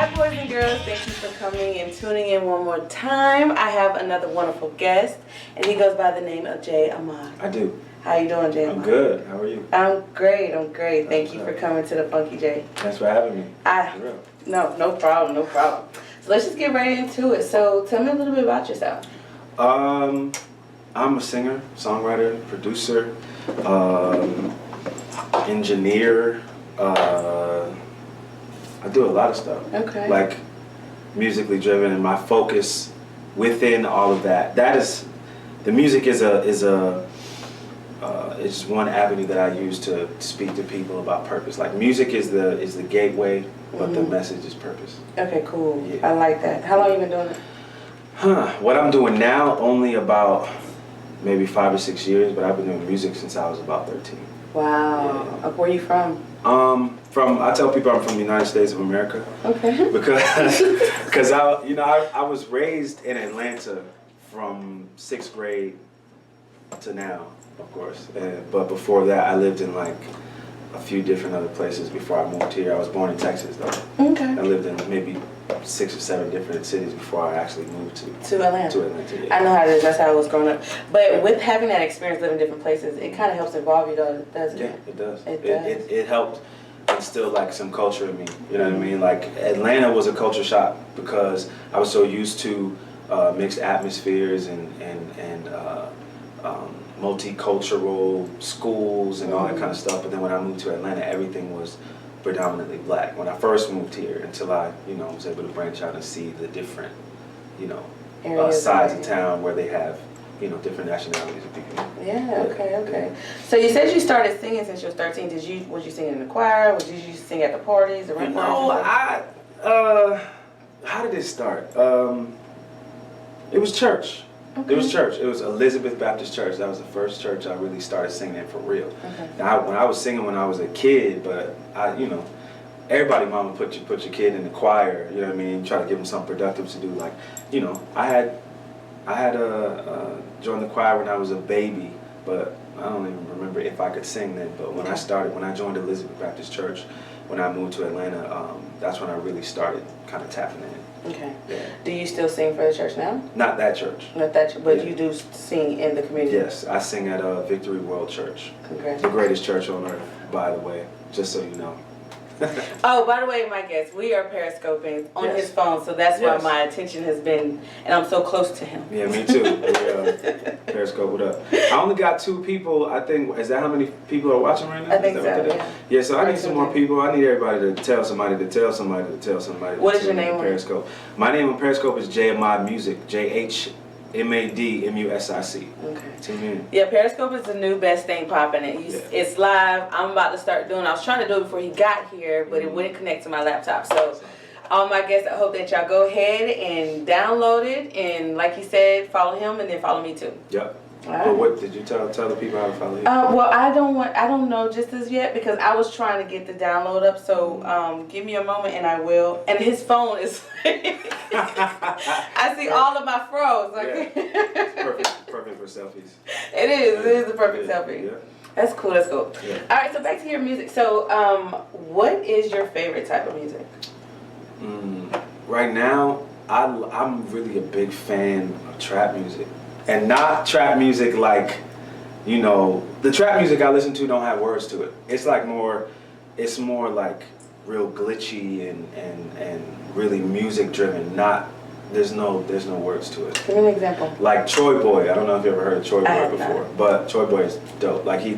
Hi, boys and girls. Thank you for coming and tuning in one more time. I have another wonderful guest, and he goes by the name of Ahmad. I do. How you doing, Ahmad? I'm good. How are you? I'm great. Thank you for coming to the Funky J. Thanks for having me. No problem. So let's just get right into it. So tell me a little bit about yourself. I'm a singer, songwriter, producer, engineer. I do a lot of stuff. Okay. Like musically driven, and my focus within all of that. The music is one avenue that I use to speak to people about purpose. Like music is the gateway, but the message is purpose. Okay, cool. Yeah. I like that. How long you been doing it? What I'm doing now, only about maybe 5 or 6 years, but I've been doing music since I was about 13. Wow. Yeah. Where are you from? I tell people I'm from the United States of America. Okay. Because I was raised in Atlanta from 6th grade to now, of course. But before that, I lived in like a few different other places before I moved here. I was born in Texas though. Okay. I lived in maybe 6 or 7 different cities before I actually moved to Atlanta. To Atlanta, yeah. I know how it is. That's how I was growing up. But with having that experience living in different places, it kind of helps involve you, doesn't it? Yeah, it does. It helped instill like some culture in me. You know what I mean? Like Atlanta was a culture shock because I was so used to mixed atmospheres and multicultural schools and all that kind of stuff. But then when I moved to Atlanta, everything was predominantly black. When I first moved here, until I was able to branch out and see the different sides of town where they have different nationalities of people. Yeah. Okay. So you said you started singing since you was 13. Was you singing in the choir? Did you sing at the parties? How did it start? It was church. Okay. It was church. It was Elizabeth Baptist Church. That was the first church I really started singing in for real. Okay. Now, when I was singing when I was a kid, but everybody mama put your kid in the choir. You know what I mean? Try to give them something productive to do. Like, I had joined the choir when I was a baby, but I don't even remember if I could sing then. But when I joined Elizabeth Baptist Church, when I moved to Atlanta, that's when I really started kind of tapping in. Okay. Yeah. Do you still sing for the church now? Not that church. Not that church, but Yeah. you do sing in the community? Yes, I sing at Victory World Church. Congratulations. The greatest church on earth, by the way, just so you know. Oh, by the way, my guest, we are periscoping on his phone, so that's why my attention has been, and I'm so close to him. Yeah, me too. Periscope, what up? I only got 2 people, I think. Is that how many people are watching right now? I think so, yeah. Yeah, so I need some more people. I need everybody to tell somebody to tell somebody to tell somebody. What is your name on Periscope? My name on Periscope is Ahmad Music, JHMADMUSIC. Okay. Tune in. Yeah, Periscope is the new best thing popping. It's live. I'm about to start doing. I was trying to do it before he got here, but it wouldn't connect to my laptop. So, all my guests, I hope that y'all go ahead and download it, and like he said, follow him, and then follow me too. Yep. Right. But what did you tell the people how to follow you? Well, I don't know just as yet because I was trying to get the download up. So give me a moment and I will. And his phone is. I see all of my froze. Yeah. It's perfect for selfies. It is the perfect selfie. Yeah. That's cool. Yeah. All right, so back to your music. So, what is your favorite type of music? Right now, I'm really a big fan of trap music. And not trap music like, the trap music I listen to don't have words to it. It's more like real glitchy and really music driven. There's no words to it. Give me an example. Like Troy Boy. I don't know if you ever heard of Troy Boy before, but Troy Boy is dope. Like I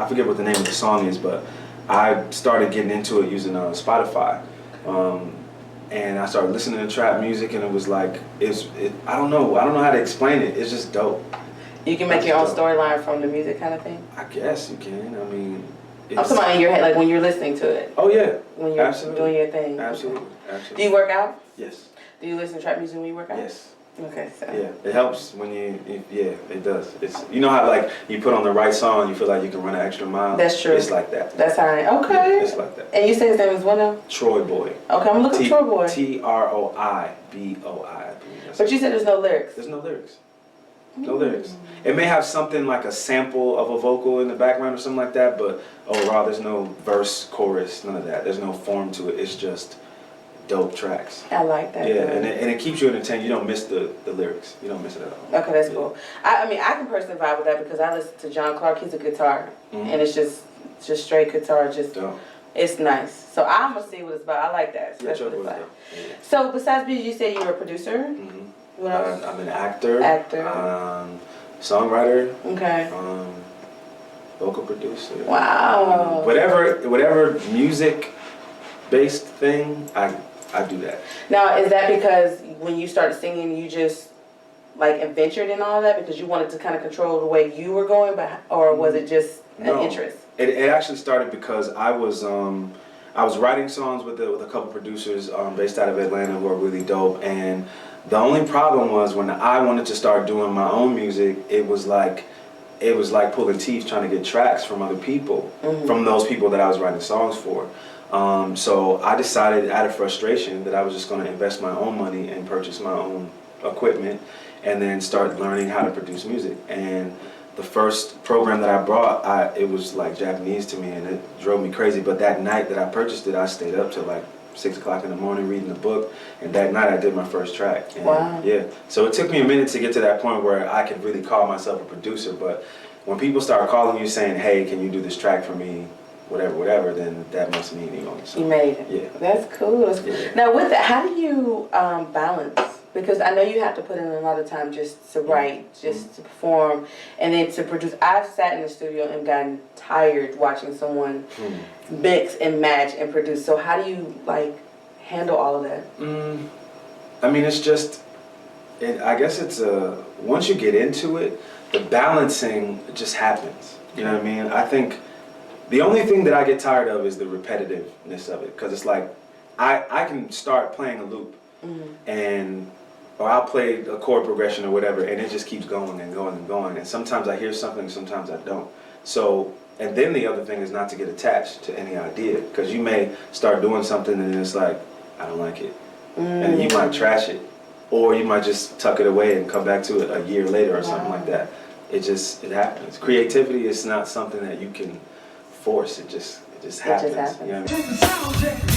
forget what the name of the song is, but I started getting into it using Spotify. And I started listening to trap music, and it was like, I don't know how to explain it. It's just dope. You can make your own storyline from the music kind of thing? I guess you can. I mean, I'm talking about in your head, like when you're listening to it. Oh, yeah. When you're doing your thing. Absolutely. Do you work out? Yes. Do you listen to trap music when you work out? Yes. Okay, so. Yeah, it helps when it does. It's how like you put on the right song, you feel like you can run an extra mile. That's true. It's like that. That's how okay. It's like that. And you say his name is what now? Troy Boy. Okay, I'm looking for Troy Boy. TROIBOI. But you said there's no lyrics. There's no lyrics. No lyrics. It may have something like a sample of a vocal in the background or something like that, but overall there's no verse, chorus, none of that. There's no form to it. It's just dope tracks. I like that. Yeah, and it keeps you entertained. You don't miss the lyrics. You don't miss it at all. Okay, that's cool. I mean, I can personally vibe with that because I listen to John Clark. He's a guitar, and it's just straight guitar. Just dope. It's nice. So I'm gonna see what it's about. I like that. Yeah, That's what Chuck it's was like. dope. Yeah. So besides music, you said you were a producer. What else? I'm an actor. Actor. Songwriter. Okay. Vocal producer. Wow. Whatever music based thing, I do that. Now, is that because when you started singing, you just like adventured in all that because you wanted to kind of control the way you were going, or was it just an interest? It actually started because I was writing songs with a couple producers based out of Atlanta who are really dope, and the only problem was when I wanted to start doing my own music, it was like pulling teeth trying to get tracks from other people, from those people that I was writing songs for. So I decided out of frustration that I was just going to invest my own money and purchase my own equipment and then start learning how to produce music. And the first program that I brought, it was like Japanese to me and it drove me crazy. But that night that I purchased it, I stayed up till like 6 o'clock in the morning reading the book, and that night I did my first track. And wow. Yeah. So it took me a minute to get to that point where I could really call myself a producer. But when people start calling you saying, "Hey, can you do this track for me?" whatever, then that must mean you made it. Yeah. That's cool. Yeah. Now with that, how do you balance? Because I know you have to put in a lot of time just to write, just to perform, and then to produce. I've sat in the studio and gotten tired watching someone mix and match and produce. So how do you like handle all of that? I mean, it's just, I guess it's once you get into it, the balancing just happens. You know what I mean? I think the only thing that I get tired of is the repetitiveness of it, because it's like I can start playing a loop or I'll play a chord progression or whatever, and it just keeps going and going and going. And sometimes I hear something, sometimes I don't. So, and then the other thing is not to get attached to any idea, because you may start doing something and it's like, I don't like it. And you might trash it, or you might just tuck it away and come back to it a year later or something like that. It happens. Creativity is not something that you can force. It just happens. You know what I mean?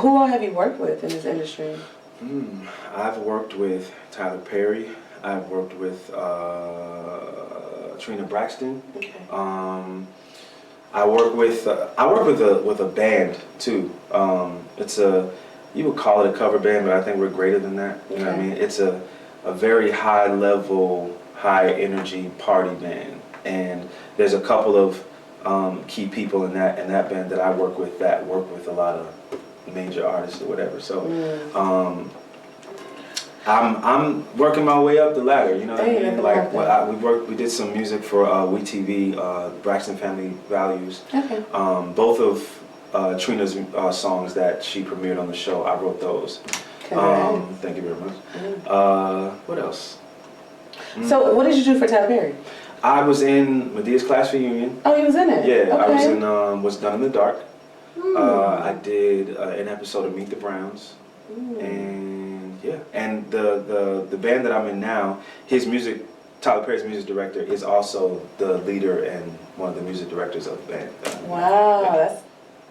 Who all have you worked with in this industry? I've worked with Tyler Perry. I've worked with Trina Braxton. Okay. I work with a band too. You would call it a cover band, but I think we're greater than that. You know what I mean? It's a very high level, high energy party band, and there's a couple of key people in that band that I work with a lot of major artists or whatever. So I'm working my way up the ladder. You know what I mean? Like we did some music for WeTV, Braxton Family Values. Okay. Both of Trina's songs that she premiered on the show, I wrote those. Thank you very much. What else? So what did you do for Tyler Perry? I was in Medea's Class Reunion. Oh, you was in it? Yeah, okay. I was in What's Done in the Dark. I did an episode of Meet the Browns. And yeah, and the band that I'm in now, Tyler Perry's music director is also the leader and one of the music directors of the band. Wow, yeah. That's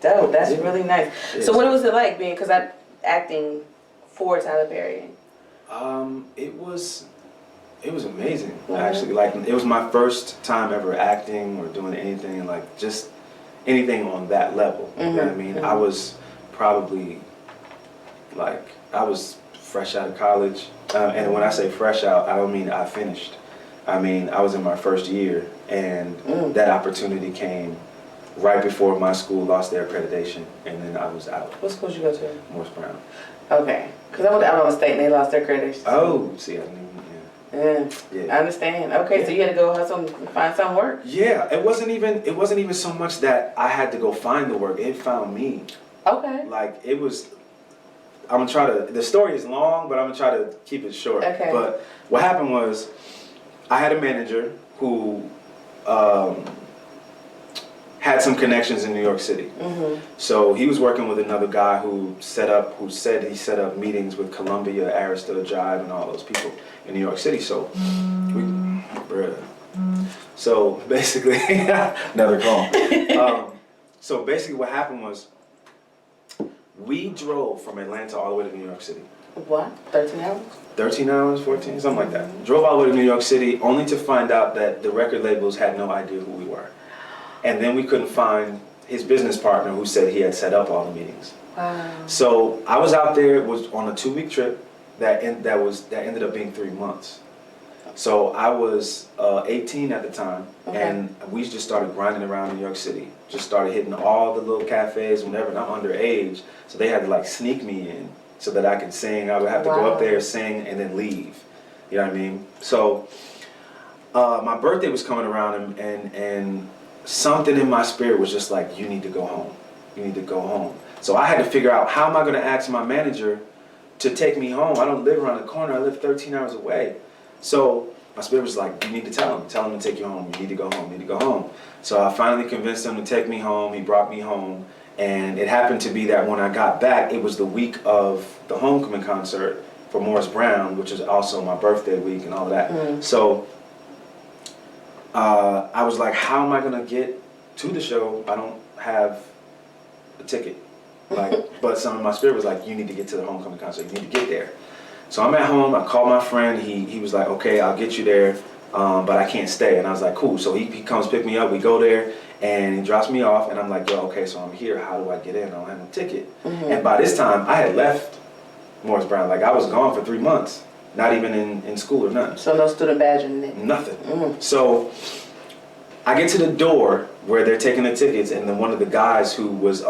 dope. That's really nice. Yeah. So what was it like being, because I'm acting for Tyler Perry? It was amazing, actually. Like, it was my first time ever acting or doing anything, like just anything on that level. You know what I mean? I was probably Like, I was fresh out of college. And when I say fresh out, I don't mean I finished. I mean, I was in my first year, and that opportunity came right before my school lost their accreditation, and then I was out. What school did you go to? Morris Brown. Okay. Because I went to Alabama State and they lost their accreditation. Oh, see, I didn't even, I understand. Okay, so you had to go hustle and find some work? Yeah, it wasn't even so much that I had to go find the work. It found me. Okay. Like, it was, I'm gonna try to, the story is long, but I'm gonna try to keep it short. Okay. But what happened was, I had a manager who had some connections in New York City. So he was working with another guy who said he set up meetings with Columbia, Arista, Jive, and all those people in New York City. So, so basically, another call. So basically what happened was, we drove from Atlanta all the way to New York City. What? 13 hours? 13 hours, 14, something like that. Drove all the way to New York City only to find out that the record labels had no idea who we were. And then we couldn't find his business partner who said he had set up all the meetings. Wow. So I was out there, was on a 2-week trip that ended up being 3 months. So I was 18 at the time, and we just started grinding around New York City. Just started hitting all the little cafes, whenever, and I'm underage, so they had to like sneak me in so that I could sing. I would have to go up there, sing, and then leave. You know what I mean? So my birthday was coming around, and something in my spirit was just like, you need to go home. You need to go home. So I had to figure out, how am I going to ask my manager to take me home? I don't live around the corner. I live 13 hours away. So my spirit was like, you need to tell him to take you home. You need to go home. You need to go home. So I finally convinced him to take me home. He brought me home. And it happened to be that when I got back, it was the week of the homecoming concert for Morris Brown, which is also my birthday week and all of that. So I was like, how am I going to get to the show? I don't have a ticket. Like, but some of my spirit was like, you need to get to the homecoming concert. You need to get there. So I'm at home. I called my friend. He was like, okay, I'll get you there, but I can't stay. And I was like, cool. So he comes pick me up. We go there, and he drops me off. And I'm like, yo, okay, so I'm here. How do I get in? I don't have no ticket. And by this time, I had left Morris Brown. Like, I was gone for 3 months. Not even in school or nothing. So no student badge or anything? Nothing. So I get to the door where they're taking the tickets, and then one of the guys who was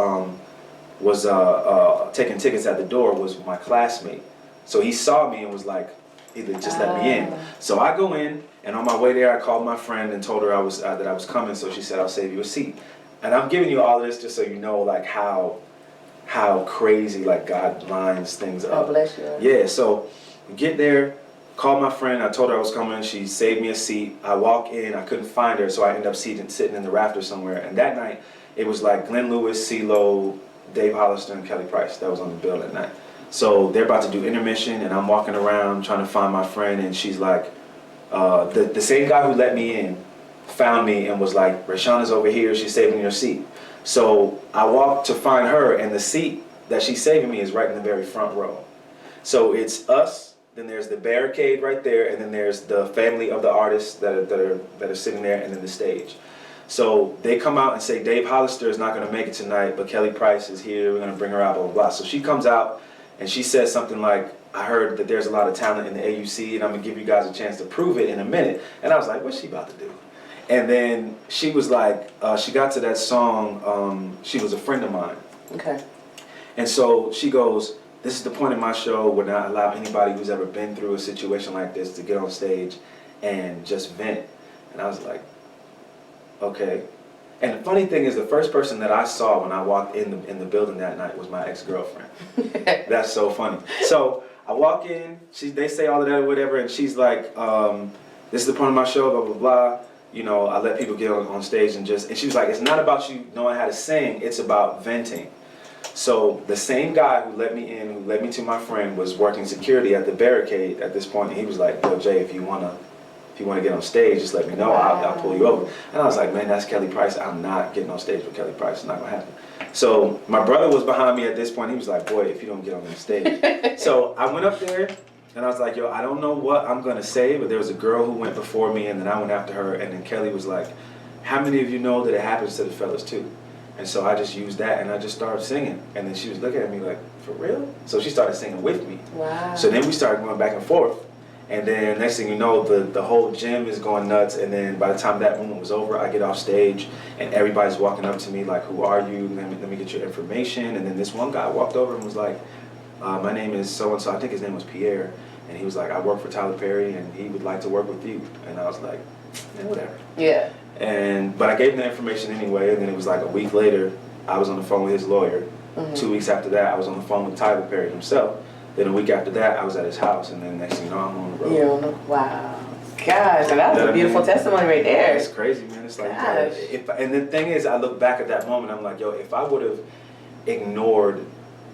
taking tickets at the door was my classmate. So he saw me and was like, either just let me in. So I go in, and on my way there, I called my friend and told her that I was coming. So she said, I'll save you a seat. And I'm giving you all of this just so you know, like, how crazy, like, God lines things up. Oh, bless you. Yeah, so we get there, called my friend, I told her I was coming, she saved me a seat. I walk in, I couldn't find her, so I ended up sitting in the rafters somewhere. And that night, it was like Glenn Lewis, CeeLo, Dave Hollister, and Kelly Price that was on the bill that night. So they're about to do intermission, and I'm walking around trying to find my friend, and she's like, the same guy who let me in found me and was like, Rayshauna's over here, she's saving your seat. So I walked to find her, and the seat that she's saving me is right in the very front row. So it's us, then there's the barricade right there, and then there's the family of the artists that are sitting there, and then the stage. So they come out and say, Dave Hollister is not going to make it tonight, but Kelly Price is here, we're going to bring her out, blah, blah, blah. So she comes out, and she says something like, I heard that there's a lot of talent in the AUC, and I'm going to give you guys a chance to prove it in a minute. And I was like, what's she about to do? And then she was like, she got to that song, She Was a Friend of Mine. Okay. And so she goes, this is the point of my show where not allow anybody who's ever been through a situation like this to get on stage and just vent. And I was like, okay. And the funny thing is, the first person that I saw when I walked in the building that night was my ex-girlfriend. That's so funny. So I walk in, they say all of that or whatever, and she's like, this is the point of my show, blah, blah, blah. You know, I let people get on stage and she was like, it's not about you knowing how to sing, it's about venting. So the same guy who let me in, who led me to my friend, was working security at the barricade at this point, and he was like, yo, Jay, if you wanna get on stage, just let me know, I'll pull you over. And I was like, man, that's Kelly Price. I'm not getting on stage with Kelly Price. It's not gonna happen. So my brother was behind me at this point. He was like, boy, if you don't get on the stage. So I went up there, and I was like, yo, I don't know what I'm gonna say, but there was a girl who went before me, and then I went after her, and then Kelly was like, how many of you know that it happens to the fellas too? And so I just used that and I just started singing. And then she was looking at me like, for real? So she started singing with me. Wow. So then we started going back and forth. And then next thing you know, the whole gym is going nuts. And then by the time that moment was over, I get off stage and everybody's walking up to me like, who are you? Let me get your information. And then this one guy walked over and was like, my name is so-and-so. I think his name was Pierre. And he was like, I work for Tyler Perry and he would like to work with you. And I was like, yeah, whatever. Yeah. But I gave him the information anyway. And then it was like a week later, I was on the phone with his lawyer. 2 weeks after that, I was on the phone with Tyler Perry himself. Then a week after that, I was at his house, and then next thing you know, I'm on the road. You're on the, wow. Gosh, and that was a beautiful testimony right there. It's crazy, man. It's like, and the thing is, I look back at that moment, I'm like, yo, if I would have ignored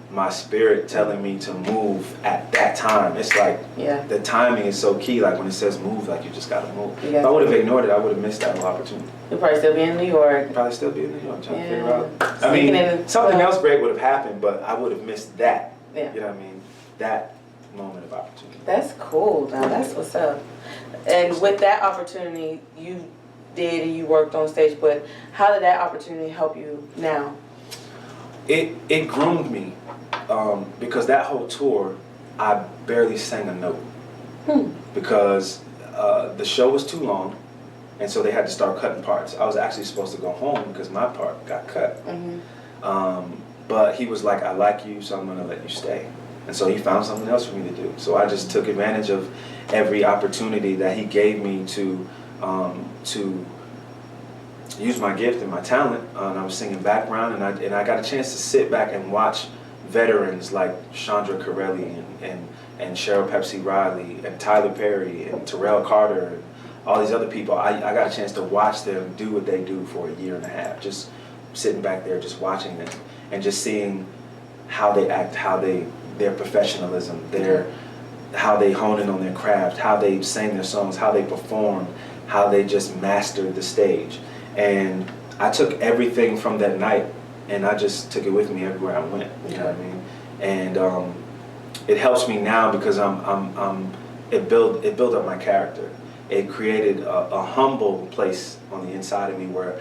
my spirit telling me to move at that time, it's like, the timing is so key. Like when it says move, like you just gotta move. If I would have ignored it, I would have missed that whole opportunity. You'd probably still be in New York. Probably still be in New York, trying to figure out. I mean, something else great would have happened, but I would have missed that. Yeah. You know what I mean? That moment of opportunity. That's cool, now that's what's up. And with that opportunity, you did and you worked on stage, but how did that opportunity help you now? It groomed me, because that whole tour, I barely sang a note. Because the show was too long, and so they had to start cutting parts. I was actually supposed to go home because my part got cut. But he was like, I like you, so I'm going to let you stay. And so he found something else for me to do. So I just took advantage of every opportunity that he gave me to use my gift and my talent. And I was singing background, and I got a chance to sit back and watch veterans like Chandra Corelli and Cheryl Pepsi Riley and Tyler Perry and Terrell Carter and all these other people. I got a chance to watch them do what they do for a year and a half, just sitting back there, just watching them and just seeing how they act, their professionalism, how they hone in on their craft, how they sing their songs, how they perform, how they just mastered the stage. And I took everything from that night and I just took it with me everywhere I went. You know what I mean? And it helps me now because it built up my character. It created a humble place on the inside of me where,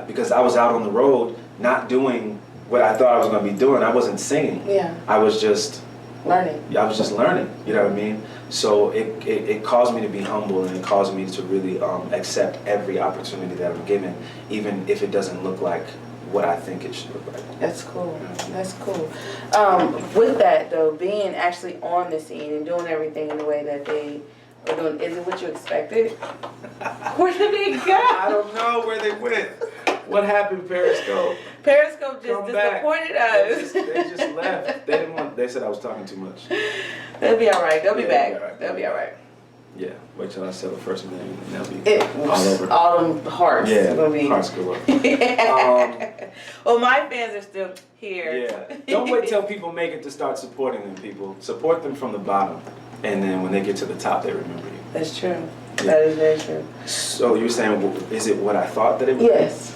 because I was out on the road not doing what I thought I was going to be doing. I wasn't singing. I was just learning. I was just learning. You know what I mean? So it caused me to be humble, and it caused me to really accept every opportunity that I'm given, even if it doesn't look like what I think it should look like. That's cool. That's cool. With that though, being actually on the scene and doing everything in the way that they are doing, is it what you expected? Where did they go? I don't know where they went. What happened, Periscope? Periscope just disappointed us. They just left. They didn't want. They said I was talking too much. They'll be all right. They'll be back. They'll be all right. Yeah. Wait till I sell the first million, and they'll be all over. All them hearts. Yeah. Gonna be. Hearts go up. Well, my fans are still here. Yeah. Don't wait till people make it to start supporting them. People support them from the bottom, and then when they get to the top, they remember you. That's true. Yeah. That is very true. So you're saying, is it what I thought that it would be? Yes.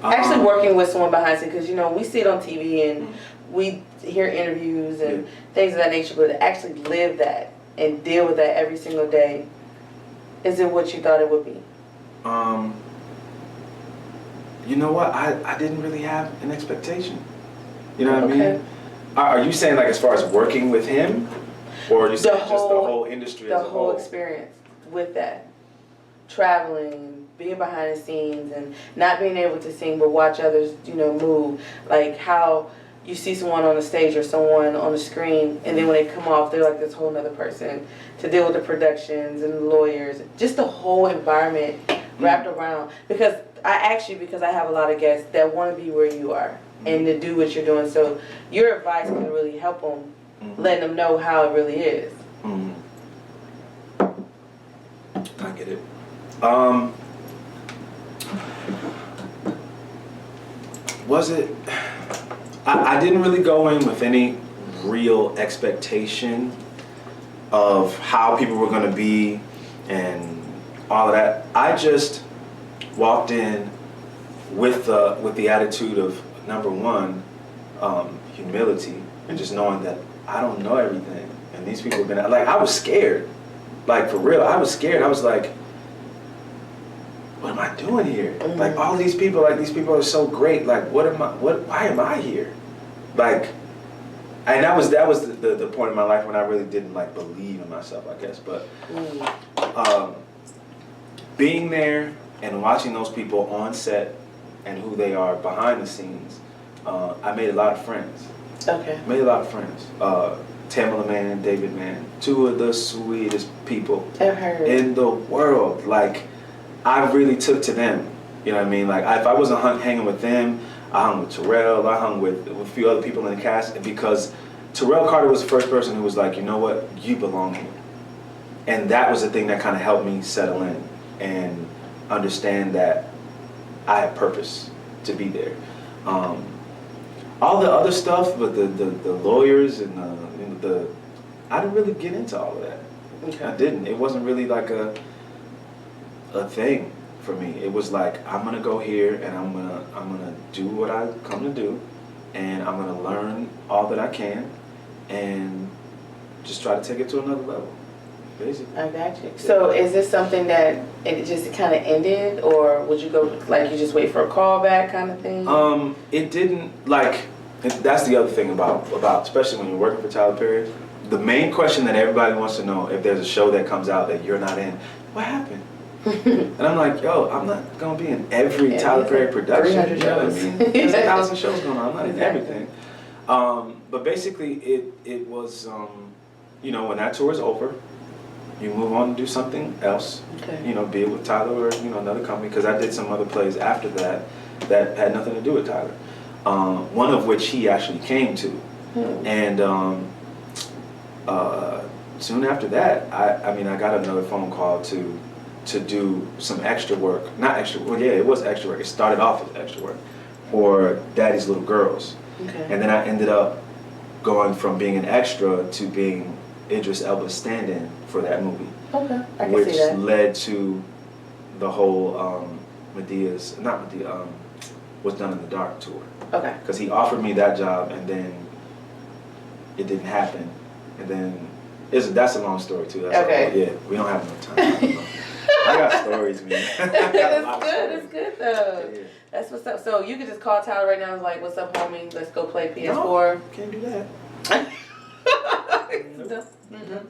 Actually working with someone behind it, because we see it on TV and we hear interviews and things of that nature, but to actually live that and deal with that every single day, is it what you thought it would be? You know what? I didn't really have an expectation. You know what I mean? Are you saying like as far as working with him, or are you saying just the whole industry as a whole? The whole experience with that, traveling, being behind the scenes, and not being able to sing but watch others, move. Like how you see someone on the stage or someone on the screen, and then when they come off, they're like this whole other person. To deal with the productions and the lawyers, just the whole environment wrapped around. Because I asked you because I have a lot of guests that want to be where you are and to do what you're doing. So your advice can really help them, letting them know how it really is. I get it. Was it? I didn't really go in with any real expectation of how people were going to be and all of that. I just walked in with the attitude of, number one, humility, and just knowing that I don't know everything, and these people are gonna, like, I was scared, like for real. I was scared. I was like, what am I doing here? Like all these people are so great. Like why am I here? Like, and that was the point in my life when I really didn't like believe in myself, I guess. But being there and watching those people on set and who they are behind the scenes, I made a lot of friends. Okay. Made a lot of friends. Tamala Man, David Man, two of the sweetest people in the world. Like, I really took to them. You know what I mean? Like, if I wasn't hanging with them, I hung with Terrell, I hung with a few other people in the cast, because Terrell Carter was the first person who was like, you know what, you belong here. And that was the thing that kind of helped me settle in and understand that I had purpose to be there. All the other stuff, but the lawyers and I didn't really get into all of that. Okay. I didn't. It wasn't really like a thing for me. It was like, I'm gonna go here and I'm gonna do what I come to do, and I'm gonna learn all that I can, and just try to take it to another level, basically. I got you. So is this something that it just kind of ended, or would you go, like, you just wait for a call back kind of thing? It didn't, like, that's the other thing about especially when you're working for Tyler Perry. The main question that everybody wants to know, if there's a show that comes out that you're not in, what happened? And I'm like, yo, I'm not gonna be in every Tyler Perry production. 300 You know what I shows. mean? There's 1,000 shows going on. I'm not in everything. But basically, it was, you know, when that tour is over, you move on to do something else. Okay. You know, be it with Tyler or, you know, another company. Because I did some other plays after that had nothing to do with Tyler. One of which he actually came to. And soon after that, I mean, I got another phone call to do some extra work. Not extra, well, yeah, it was extra work. It started off as extra work for Daddy's Little Girls. Okay. And then I ended up going from being an extra to being Idris Elba's stand-in for that movie. Okay, I can which see that. led to the whole What's Done in the Dark tour. Okay. Because he offered me that job, and then it didn't happen. And then that's a long story too. That's okay. Yeah, we don't have enough time. I got stories, man. It's good though. Yeah. That's what's up. So you could just call Tyler right now and was like, "What's up, homie? Let's go play PS4." No, can't do that. Mm-hmm.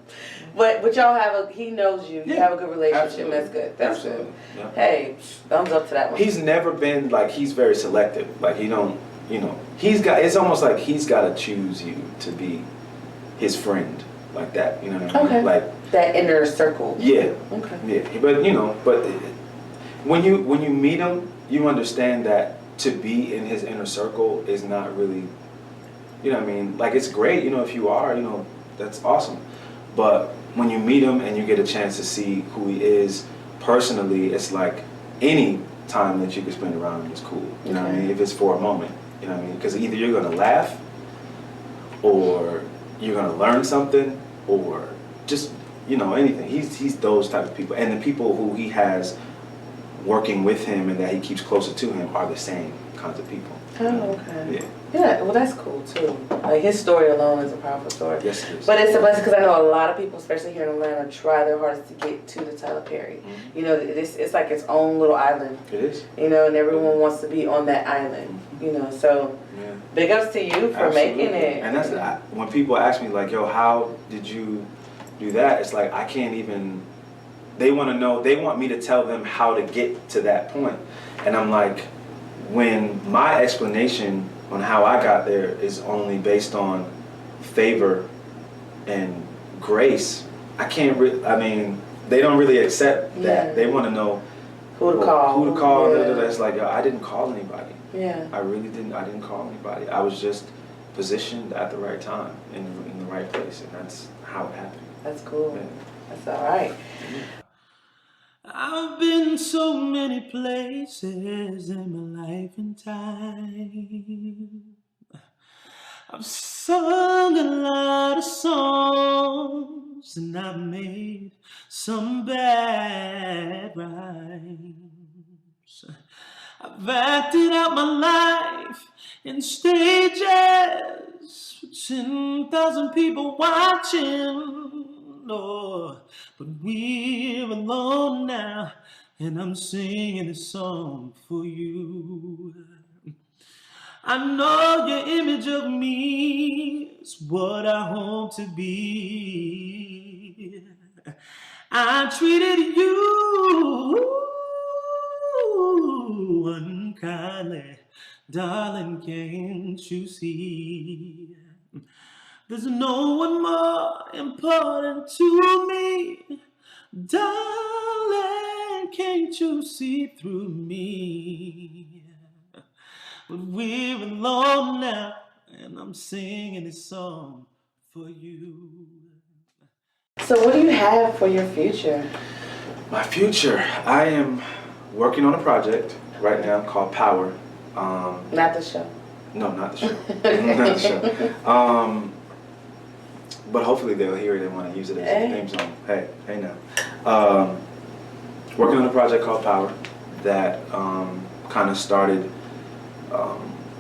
But y'all have he knows you. You have a good relationship. Absolutely. That's good. That's Absolutely. good. Yep. Hey, thumbs up to that one. He's never been like, he's very selective. Like, he don't, you know, it's almost like he's got to choose you to be his friend, like that. You know what I mean? Okay. Like that inner circle. Yeah. Okay. Yeah, but you know, when you meet him, you understand that to be in his inner circle is not really, you know what I mean? Like, it's great, you know, if you are, you know, that's awesome. But when you meet him and you get a chance to see who he is personally, it's like any time that you can spend around him is cool. You know what I mean? If it's for a moment, you know what I mean? Because either you're gonna laugh, or you're gonna learn something, or just, you know, anything. He's those type of people, and the people who he has working with him and that he keeps closer to him are the same kinds of people. Oh, okay. Yeah. Yeah, well, that's cool too. Like, his story alone is a powerful story. Yes, it is. But it's a blessing because I know a lot of people, especially here in Atlanta, try their hardest to get to the Tyler Perry. Mm-hmm. You know, it's like its own little island. It is. You know, and everyone wants to be on that island. You know, so Yeah. big ups to you for making it. And that's when people ask me like, "Yo, how did you do that?" It's like, I can't even. They want to know. They want me to tell them how to get to that point, and I'm like, when my explanation on how I got there is only based on favor and grace, I can't. I mean, they don't really accept that. Yeah. They want to know Who to call. Who to call? Yeah. It's like, yo, I didn't call anybody. Yeah. I really didn't. I didn't call anybody. I was just positioned at the right time in the right place, and that's how it happened. That's cool. Yeah. That's all right. I've been so many places in my life and time. I've sung a lot of songs, and I've made some bad rhymes. I've acted out my life in stages with 10,000 people watching. Oh, but we're alone now, and I'm singing a song for you. I know your image of me is what I hope to be. I treated you unkindly, darling, can't you see? There's no one more important to me, darling, can't you see through me? But we're alone now, and I'm singing this song for you. So what do you have for your future? My future, I am working on a project right now called Power. Not the show. No, not the show. Not the show. But hopefully they'll hear it and want to use it as a theme song. Hey now. Working on a project called Power that kind of started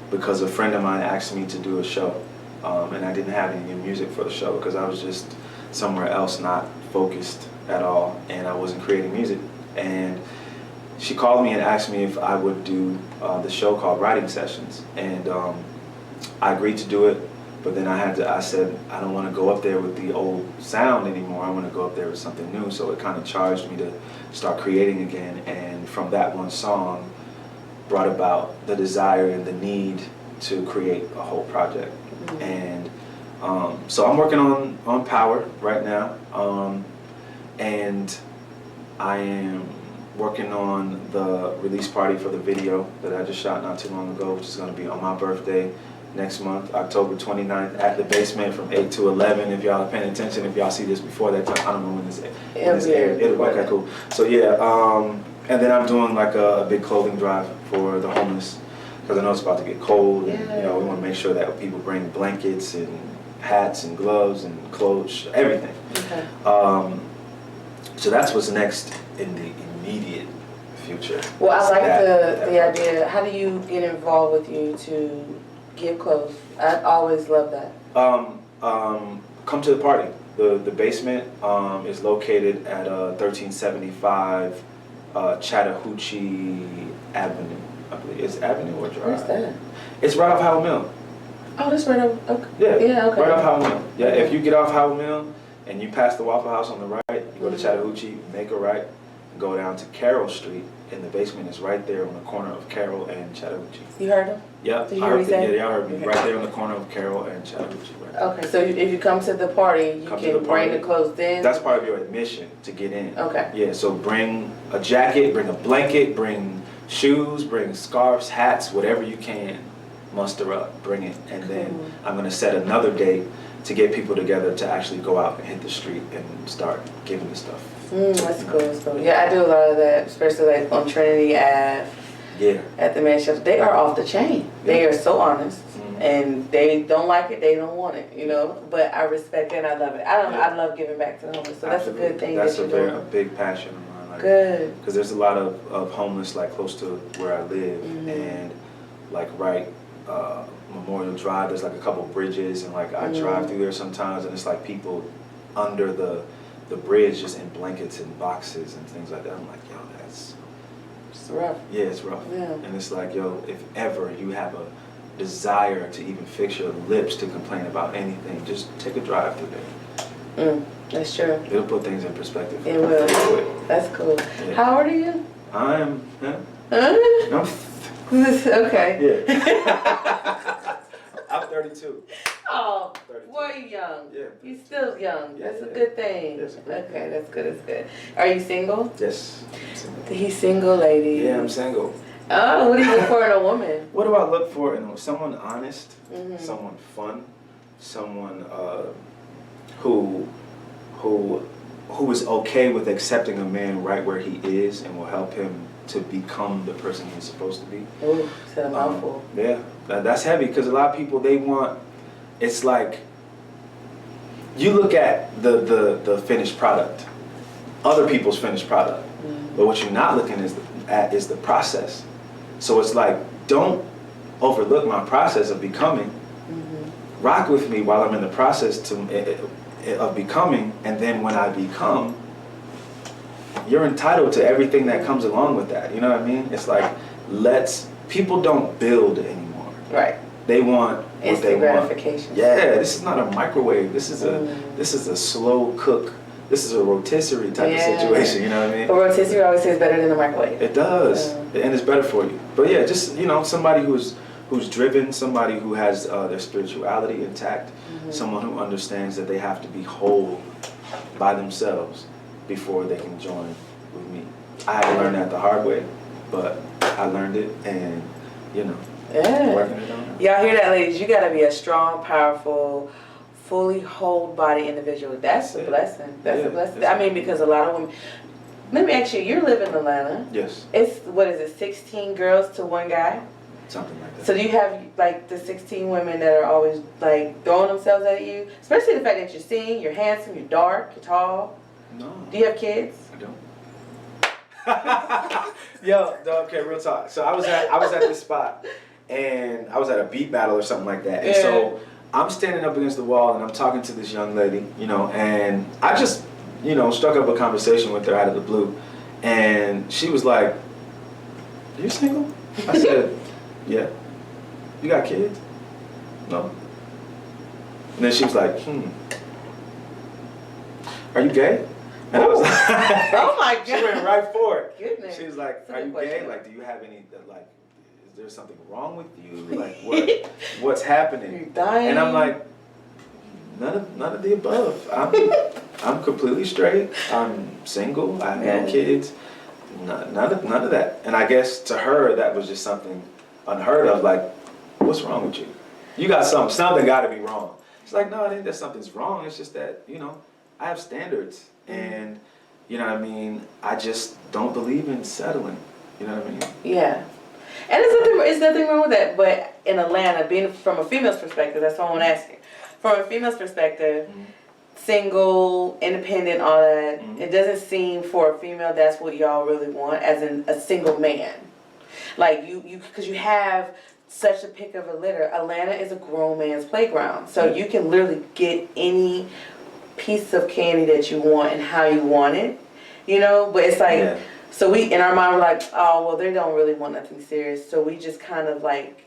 because a friend of mine asked me to do a show, and I didn't have any music for the show because I was just somewhere else, not focused at all, and I wasn't creating music. And she called me and asked me if I would do the show called Writing Sessions, and I agreed to do it. But then I said I don't want to go up there with the old sound anymore. I want to go up there with something new. So it kind of charged me to start creating again, and from that one song brought about the desire and the need to create a whole project. Mm-hmm. And so I'm working on Power right now, and I am working on the release party for the video that I just shot not too long ago, which is going to be on my birthday next month, October 29th, at the Basement from 8 to 11. If y'all are paying attention, if y'all see this before that time, I don't know when this aired. Okay, cool. So yeah, and then I'm doing like a big clothing drive for the homeless, because I know it's about to get cold, and you know, we want to make sure that people bring blankets and hats and gloves and clothes, everything. Okay. So that's what's next in the immediate future. Well, I like the idea. How do you get involved with you to give clothes? I always love that. Come to the party. The Basement is located at 1375 Chattahoochee Avenue. I believe it's Avenue or Drive. Where's that? It's right off Howell Mill. Oh, that's right off. Okay. Yeah, okay. Right off Howell Mill. Yeah, if you get off Howell Mill and you pass the Waffle House on the right, you go to Chattahoochee, make a right, go down to Carroll Street, and the Basement is right there on the corner of Carroll and Chattahoochee. You heard him? Yep. Did you hear me say? Yeah, y'all heard me. Okay. Right there on the corner of Carroll and Chattahoochee. Right. Okay, so if you come to the party, you can bring the clothes then? That's part of your admission to get in. Okay. Yeah, so bring a jacket, bring a blanket, bring shoes, bring scarves, hats, whatever you can, muster up, bring it. And then I'm going to set another date to get people together to actually go out and hit the street and start giving the stuff. That's cool. That's cool. Yeah, I do a lot of that, especially like on Trinity Ave. Yeah. At the men's shelter. They are off the chain. Yeah. They are so honest. And they don't like it, they don't want it, you know. But I respect it and I love it. I love giving back to the homeless. So that's a good thing that's that you're doing. That's a big passion of mine. Like, good. Because there's a lot of homeless like close to where I live, and like Memorial Drive, there's like a couple bridges, and like I drive through there sometimes, and it's like people under the bridge just in blankets and boxes and things like that. I'm like, yo, it's rough. Yeah, it's rough. Yeah. And it's like, yo, if ever you have a desire to even fix your lips to complain about anything, just take a drive through there. That's true. It'll put things in perspective. It will. That's cool. Yeah. How old are you? I'm okay. Yeah. I'm 32. Oh, 32. Boy, you young. Yeah. You still young. That's a good thing. Okay, that's good. That's good. Are you single? Yes. I'm single. He's single, lady. Yeah, I'm single. Oh, what do you look for in a woman? What do I look for in someone honest, someone fun, someone who is okay with accepting a man right where he is and will help him to become the person he's supposed to be. Oh, said a mouthful. Yeah, that's heavy because a lot of people, they want, it's like, you look at the finished product, other people's finished product, but what you're not looking at is the process. So it's like, don't overlook my process of becoming. Rock with me while I'm in the process of becoming, and then when I become, you're entitled to everything that comes along with that. You know what I mean? It's like, people don't build anymore. Right. They want what they want. Gratification. Yeah, this is not a microwave. This is a slow cook. This is a rotisserie type of situation. You know what I mean? But rotisserie always says better than a microwave. It does, and it's better for you. But yeah, just somebody who's driven, somebody who has their spirituality intact, someone who understands that they have to be whole by themselves before they can join with me. I had to learn that the hard way, but I learned it, and working it on. Y'all hear that, ladies? You gotta be a strong, powerful, fully whole body individual. That's a blessing. That's a blessing. I mean, because a lot of women. Let me ask you. You live in Atlanta. Yes. It's 16 girls to one guy. Something like that. So do you have like the 16 women that are always like throwing themselves at you? Especially the fact that you're seen, you're handsome, you're dark, you're tall. No. Do you have kids? I don't. Yo, okay, real talk. So I was at this spot, and I was at a beat battle or something like that. And so I'm standing up against the wall, and I'm talking to this young lady, and I just, struck up a conversation with her out of the blue, and she was like, "Are you single?" I said, "Yeah." "You got kids?" "No." And then she was like, "Are you gay?" And I was like, "Oh my God!" She went right for it. Goodness. She was like, "Are you gay? Like, do you have any like? Is there something wrong with you? Like, what's happening?" You're dying. And I'm like, none of the above. I'm completely straight. I'm single. I have no kids. None of that. And I guess to her that was just something unheard of. Like, what's wrong with you? You got something got to be wrong. It's like, no, I think that something's wrong. It's just that I have standards, and you know what I mean. I just don't believe in settling. You know what I mean? Yeah. And there's nothing wrong with that. But in Atlanta, being from a female's perspective, that's what I want to ask you. From a female's perspective, single, independent, all that, it doesn't seem for a female that's what y'all really want, as in a single man. Like because you have such a pick of a litter. Atlanta is a grown man's playground. So you can literally get any piece of candy that you want and how you want it. But it's like, so we, in our mind, we're like, oh, well, they don't really want nothing serious. So we just kind of like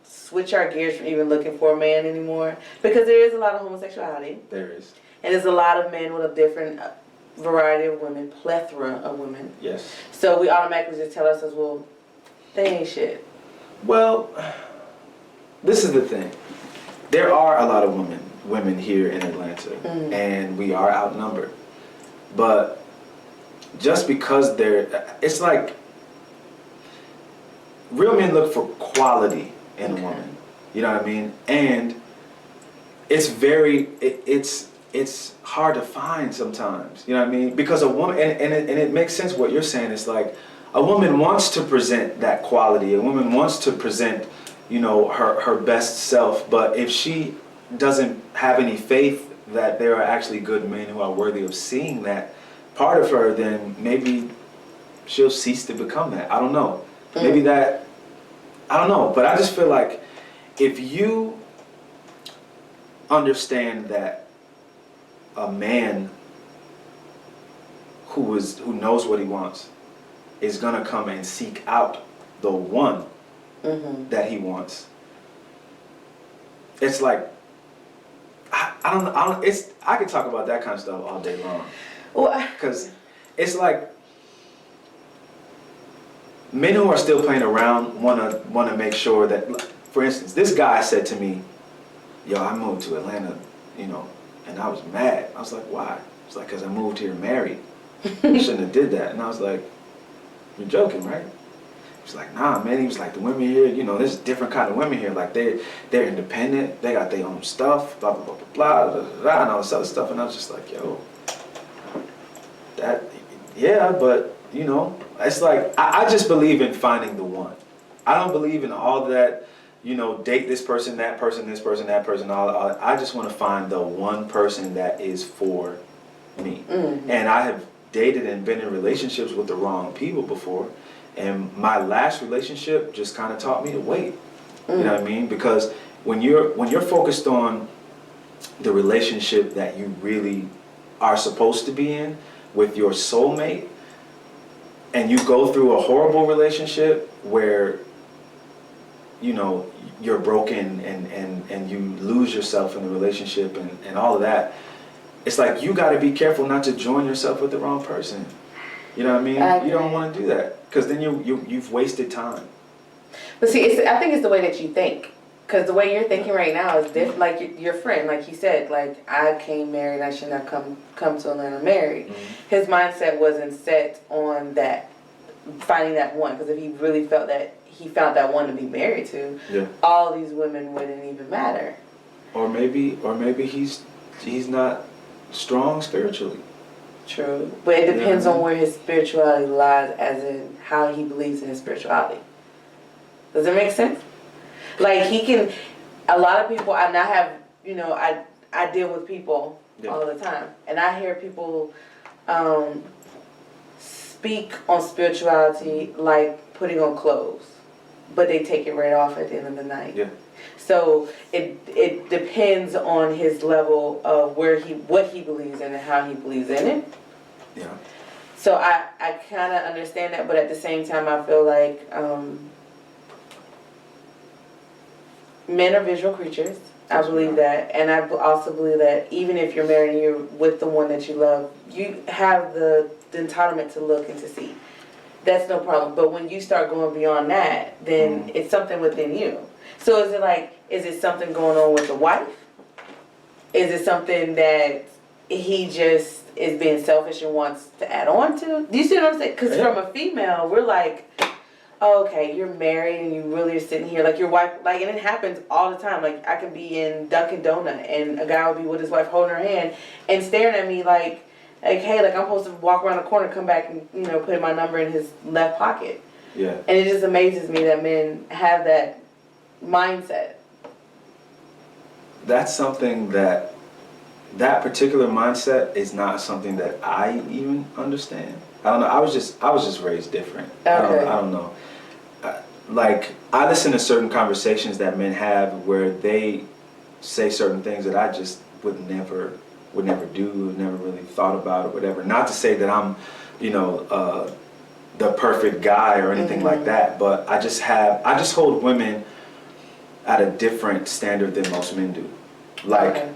switch our gears from even looking for a man anymore. Because there is a lot of homosexuality. There is. And there's a lot of men with a different variety of women, plethora of women. Yes. So we automatically just tell ourselves, well, they ain't shit. Well, this is the thing. There are a lot of women here in Atlanta, and we are outnumbered. But just because it's like real men look for quality in a woman. You know what I mean? And it's it's hard to find sometimes. You know what I mean? Because a woman, and it makes sense what you're saying. It's like a woman wants to present that quality. A woman wants to present, her best self. But if she doesn't have any faith that there are actually good men who are worthy of seeing that part of her, then maybe she'll cease to become that. I don't know. Maybe that, I don't know. But I just feel like if you understand that a man who knows what he wants is gonna come and seek out the one that he wants, it's like, I don't know. I could talk about that kind of stuff all day long. Because it's like men who are still playing around wanna make sure that, for instance, this guy said to me, "Yo, I moved to Atlanta, and I was mad." I was like, "Why?" It's like, "Cause I moved here married. I shouldn't have did that." And I was like, "You're joking, right?" He was like, "Nah, man." He was like, "The women here, there's different kind of women here. Like they're independent. They got their own stuff. Blah blah blah blah blah blah, and all this other stuff." And I was just like, "Yo, but it's like I just believe in finding the one. I don't believe in all that." Date this person, that person, this person, that person, all. I just want to find the one person that is for me. And I have dated and been in relationships with the wrong people before. And my last relationship just kind of taught me to wait. You know what I mean? Because when you're focused on the relationship that you really are supposed to be in with your soulmate, and you go through a horrible relationship where, you know, you're broken and you lose yourself in the relationship and all of that, it's like you got to be careful not to join yourself with the wrong person. You know what I mean? You don't want to do that, because then you've wasted time. But see, I think it's the way that you think. Because the way you're thinking right now is different. Like your friend, like he said, like, I came married, I should not come to Atlanta married. Mm-hmm. His mindset wasn't set on that, finding that one. Because if he really felt that he found that one to be married to, all these women wouldn't even matter. Or maybe he's not strong spiritually. True. But it depends on where his spirituality lies, as in how he believes in his spirituality. Does it make sense? Like, he can, a lot of people, and I have, you know, I deal with people all the time, and I hear people speak on spirituality like putting on clothes, but they take it right off at the end of the night. Yeah. So it depends on his level of what he believes in and how he believes in it. Yeah. So I kind of understand that, but at the same time, I feel like men are visual creatures. I believe that. And I also believe that even if you're married and you're with the one that you love, you have the entitlement to look and to see. That's no problem. But when you start going beyond that, then it's something within you. So is it something going on with the wife? Is it something that he just is being selfish and wants to add on to? Do you see what I'm saying? Because from a female, we're like, oh, okay, you're married and you really are sitting here, like your wife, like, and it happens all the time. Like, I can be in Dunkin' Donut and a guy will be with his wife holding her hand and staring at me like, hey, like I'm supposed to walk around the corner, come back and, you know, put my number in his left pocket. Yeah. And it just amazes me that men have that mindset. That's something that particular mindset is not something that I even understand. I don't know. I was just raised different. Okay. I don't know. Like, I listen to certain conversations that men have where they say certain things that I just would never do, never really thought about or whatever. Not to say that I'm, you know, the perfect guy or anything like that, but I just hold women at a different standard than most men do. Like,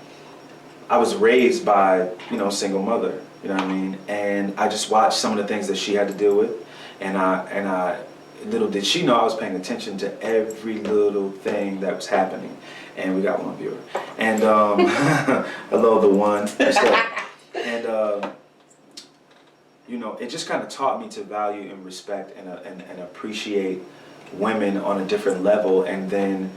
I was raised by, you know, a single mother, you know what I mean? And I just watched some of the things that she had to deal with, and I little did she know I was paying attention to every little thing that was happening. And we got one viewer. And hello, the one. And you know, it just kind of taught me to value and respect and appreciate women on a different level. And then,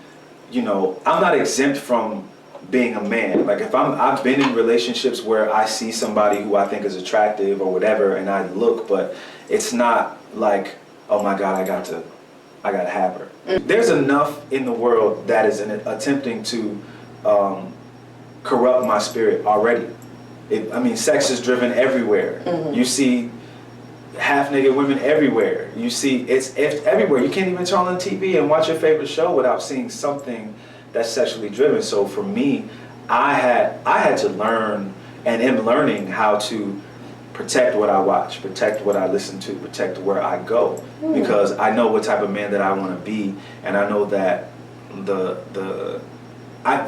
you know, I'm not exempt from being a man. Like, if I've been in relationships where I see somebody who I think is attractive or whatever, and I look, but it's not like, oh my God, I gotta have her. There's enough in the world that is attempting to corrupt my spirit already. I mean, sex is driven everywhere. You see half-naked women everywhere. You see it's everywhere. You can't even turn on TV and watch your favorite show without seeing something that's sexually driven. So for me, I had to learn and am learning how to protect what I watch, protect what I listen to, protect where I go, because I know what type of man that I want to be, and I know that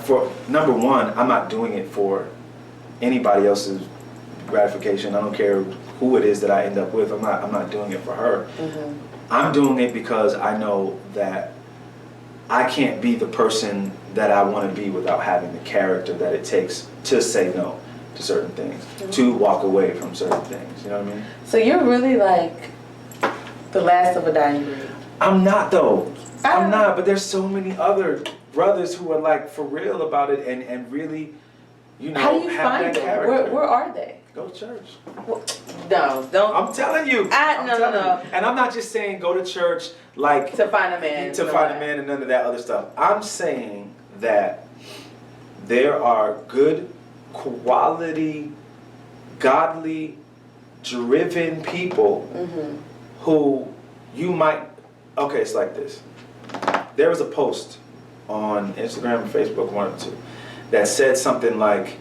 for number one, I'm not doing it for anybody else's gratification. I don't care who it is that I end up with. I'm not doing it for her. I'm doing it because I know that I can't be the person that I want to be without having the character that it takes to say no to certain things, to walk away from certain things. You know what I mean? So you're really like the last of a dying breed. I'm not, though. I'm not, but there's so many other brothers who are like for real about it and really, you know, how do you have find that them? character. Where are they? Go to church. Well, no, don't. I'm telling you. No. And I'm not just saying go to church like to find a man. To find a man and none of that other stuff. I'm saying that there are good, quality, godly, driven people who you might. Okay, it's like this. There was a post on Instagram and Facebook, one or two, that said something like,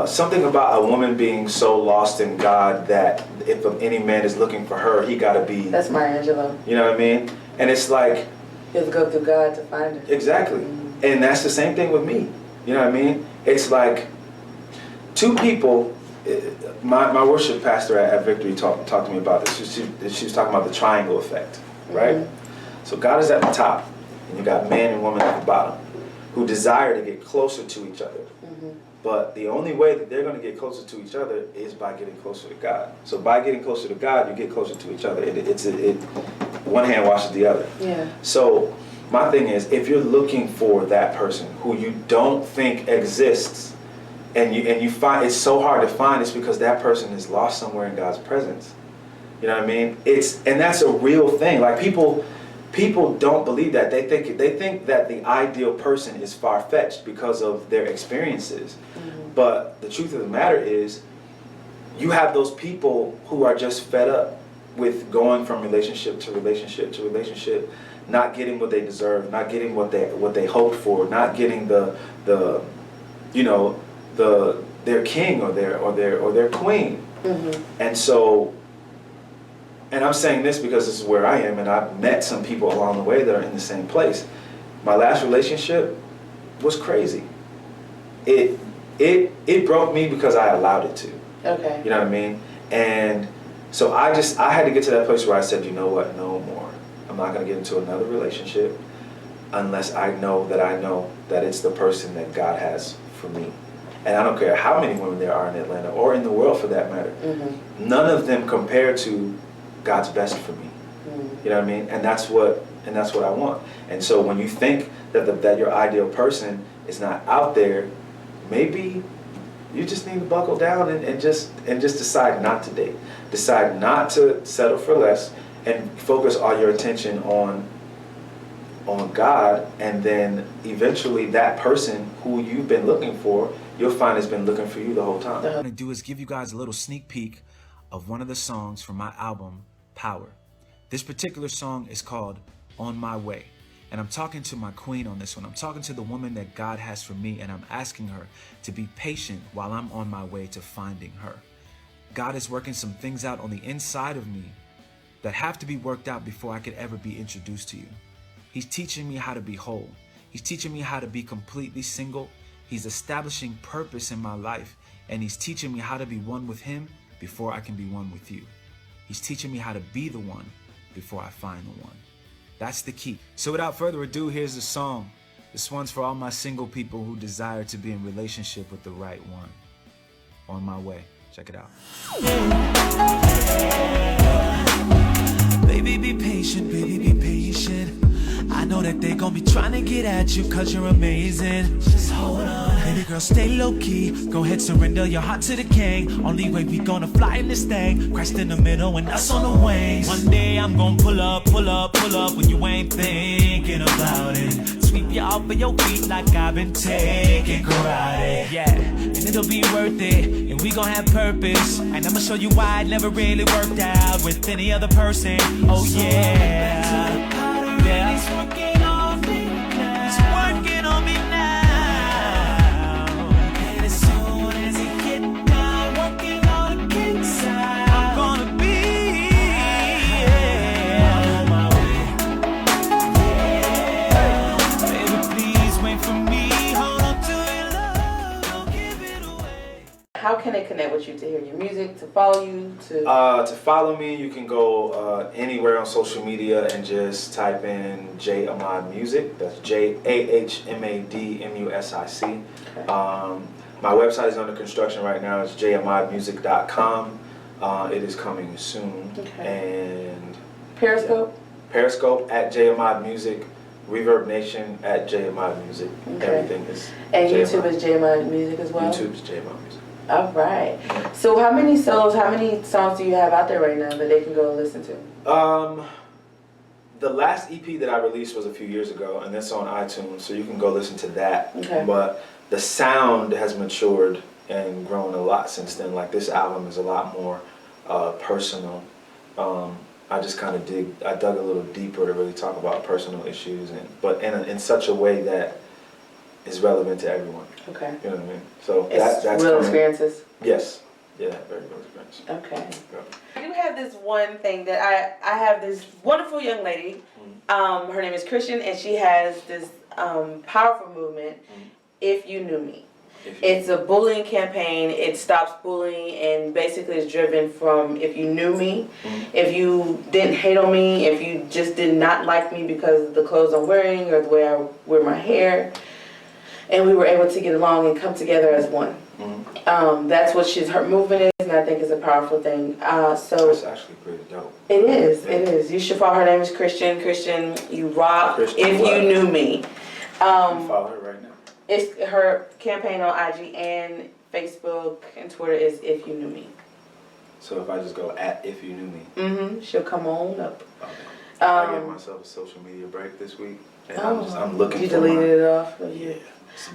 something about a woman being so lost in God that if any man is looking for her, he got to be. That's Maya Angelou. You know what I mean? And it's like. You have to go through God to find her. Exactly. Mm-hmm. And that's the same thing with me. You know what I mean? It's like two people. My worship pastor at Victory talked to me about this. She was talking about the triangle effect, right? Mm-hmm. So God is at the top, and you got man and woman at the bottom, who desire to get closer to each other. Mm-hmm. But the only way that they're going to get closer to each other is by getting closer to God. So by getting closer to God, you get closer to each other. One hand washes the other. Yeah. So my thing is, if you're looking for that person who you don't think exists, and you find it's so hard to find, it's because that person is lost somewhere in God's presence. You know what I mean? And that's a real thing. Like people don't believe that. They think that the ideal person is far-fetched because of their experiences. Mm-hmm. But the truth of the matter is, you have those people who are just fed up with going from relationship to relationship to relationship, not getting what they deserve, not getting what they hoped for, not getting their king or their queen. Mm-hmm. And so. And I'm saying this because this is where I am, and I've met some people along the way that are in the same place. My last relationship was crazy. It broke me because I allowed it to. Okay. You know what I mean? And so I had to get to that place where I said, you know what, no more. I'm not going to get into another relationship unless I know that it's the person that God has for me. And I don't care how many women there are in Atlanta or in the world for that matter. Mm-hmm. None of them compare to God's best for me. You know what I mean? And that's what I want. And so when you think that your ideal person is not out there, maybe you just need to buckle down and just decide not to date. Decide not to settle for less and focus all your attention on God, and then eventually that person who you've been looking for, you'll find has been looking for you the whole time. What I'm gonna do is give you guys a little sneak peek of one of the songs from my album, Power. This particular song is called On My Way. And I'm talking to my queen on this one. I'm talking to the woman that God has for me, and I'm asking her to be patient while I'm on my way to finding her. God is working some things out on the inside of me that have to be worked out before I could ever be introduced to you. He's teaching me how to be whole. He's teaching me how to be completely single. He's establishing purpose in my life, and he's teaching me how to be one with him before I can be one with you. He's teaching me how to be the one before I find the one. That's the key. So without further ado, here's the song. This one's for all my single people who desire to be in relationship with the right one. On My Way. Check it out. Baby, be patient, baby, be patient. I know that they gon' be trying to get at you cause you're amazing. Just hold on. Baby girl, stay low-key. Go ahead, surrender your heart to the king. Only way we gonna fly in this thing. Christ in the middle and us on the wings. One day I'm gonna pull up when you ain't thinking about it. Sweep you off of your feet like I've been taking karate. Yeah, and it'll be worth it. And we gon' have purpose. And I'ma show you why it never really worked out with any other person. Oh yeah. He's working on me now. He's working on me now. And as soon as he get down, working on the king side, I'm gonna be on my way. Yeah. Baby, please wait for me. Hold on to your love. Don't give it away. How can they connect with you to hear your music, to follow you, to follow me? You can go anywhere on social media and just type in J Ahmad Music. That's JAHMAD MUSIC. Okay. My website is under construction right now. It's jahmadmusic.com. It is coming soon. Okay. And Periscope? Yeah. Periscope at J Ahmad Music. Reverb Nation at J Ahmad Music. Okay. Everything is. And YouTube is J Ahmad Music as well? YouTube is J Ahmad Music. All right. So how many songs do you have out there right now that they can go listen to? The last EP that I released was a few years ago, and it's on iTunes, so you can go listen to that. Okay. But the sound has matured and grown a lot since then. Like, this album is a lot more personal. I just kind of dug a little deeper to really talk about personal issues, but in such a way that is relevant to everyone. Okay. You know what I mean? So It's that's real coming. experiences. Yes. Yeah, very real experience. Okay. Yeah. I do have this one thing that I have this wonderful young lady. Her name is Christian, and she has this powerful movement. If You Knew Me. It's a bullying campaign. It stops bullying and basically is driven from if you knew me, if you didn't hate on me, if you just did not like me because of the clothes I'm wearing or the way I wear my hair, and we were able to get along and come together as one. That's what her movement is, and I think it's a powerful thing. So That's actually pretty dope. it is. Yeah. It is. You should follow. Her name is Christian. Christian, you rock. Christian If what? You Knew Me. You follow her right now. It's her campaign on IG and Facebook and Twitter is If You Knew Me. So if I just go at If You Knew Me, She'll come on up. okay. I gave myself a social media break this week, and I'm looking you for deleted my, it off? Yeah.